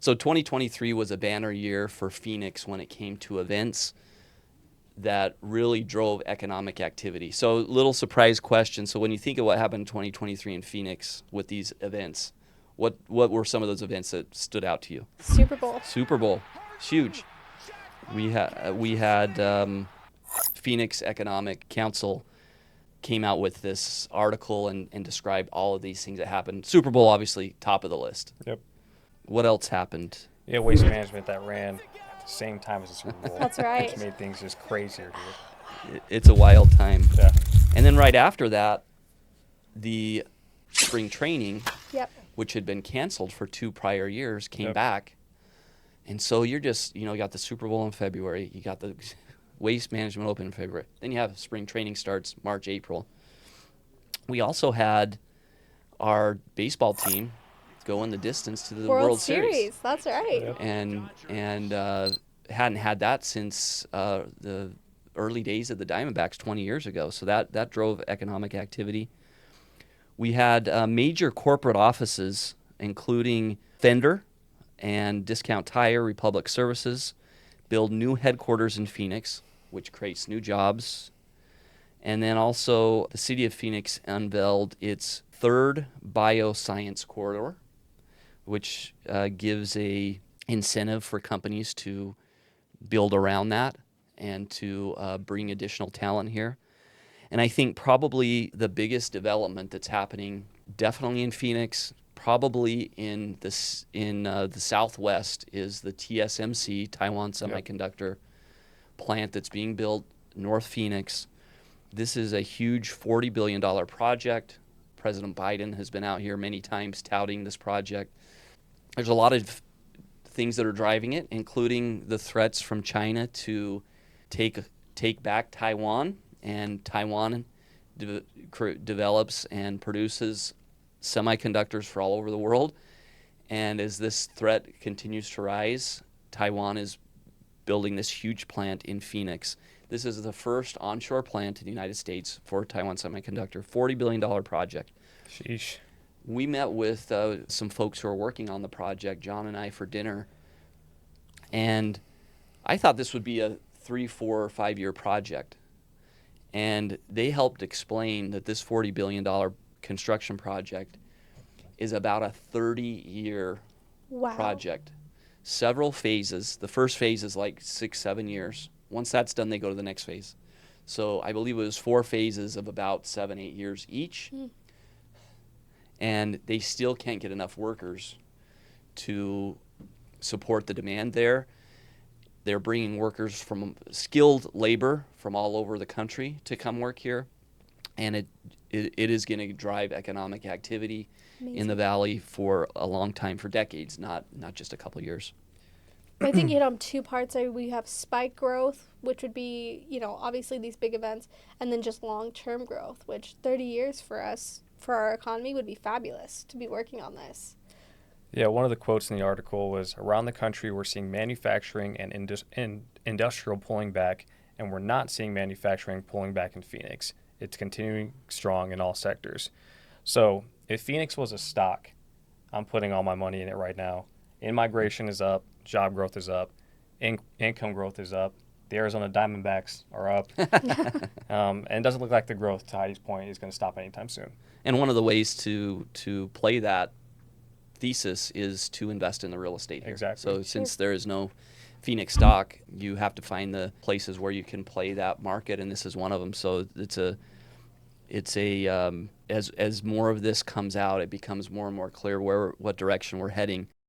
So 2023 was a banner year for Phoenix when it came to events that really drove economic activity. So little surprise question. So when you think of what happened in 2023 in Phoenix with these events, what were some of those events that stood out to you? Super Bowl. Super Bowl, it's huge. We had Phoenix Economic Council came out with this article and described all of these things that happened. Super Bowl, obviously, top of the list. Yep. What else happened? Yeah, Waste Management that ran at the same time as the Super Bowl. That's right. Which made things just crazier here. It's a wild time. Yeah. And then right after that, the spring training, Yep. which had been canceled for 2 prior years, came Yep. back. And so you're just, you got the Super Bowl in February. You got the Waste Management Open in February. Then you have spring training starts March, April. We also had our baseball team go in the distance to the World Series. That's right. Yep. And hadn't had that since the early days of the Diamondbacks 20 years ago. So that drove economic activity. We had major corporate offices, including Fender and Discount Tire, Republic Services, build new headquarters in Phoenix, which creates new jobs. And then also the city of Phoenix unveiled its third bioscience corridor, which gives a incentive for companies to build around that and to bring additional talent here. And I think probably the biggest development that's happening, definitely in Phoenix, probably in the Southwest, is the TSMC, Taiwan Semiconductor plant that's being built North Phoenix. This is a huge $40 billion project. President Biden has been out here many times touting this project. There's a lot of things that are driving it, including the threats from China to take back Taiwan, and Taiwan develops and produces semiconductors for all over the world. And as this threat continues to rise, Taiwan is building this huge plant in Phoenix. This is the first onshore plant in the United States for Taiwan Semiconductor, $40 billion project. Sheesh. We met with some folks who are working on the project, John and I, for dinner. And I thought this would be a 3, 4, or 5 year project. And they helped explain that this $40 billion construction project is about a 30-year Wow. project. Several phases. The first phase is like 6, 7 years. Once that's done, they go to the next phase. So I believe it was 4 phases of about 7, 8 years each. And they still can't get enough workers to support the demand there. They're bringing workers from skilled labor from all over the country to come work here. And it is going to drive economic activity in the valley for a long time, for decades, not just a couple years. I think you hit on 2 parts. We have spike growth, which would be, obviously these big events, and then just long-term growth, which 30 years for us, for our economy, would be fabulous to be working on this. Yeah, one of the quotes in the article was, around the country, we're seeing manufacturing and industrial pulling back, and we're not seeing manufacturing pulling back in Phoenix. It's continuing strong in all sectors. So if Phoenix was a stock, I'm putting all my money in it right now. In-migration is up, job growth is up, income growth is up, the Arizona Diamondbacks are up, and it doesn't look like the growth, to Heidi's point, is going to stop anytime soon. And one of the ways to play that thesis is to invest in the real estate here. Exactly. So since there is no Phoenix stock, you have to find the places where you can play that market, and this is one of them. So as more of this comes out, it becomes more and more clear what direction we're heading.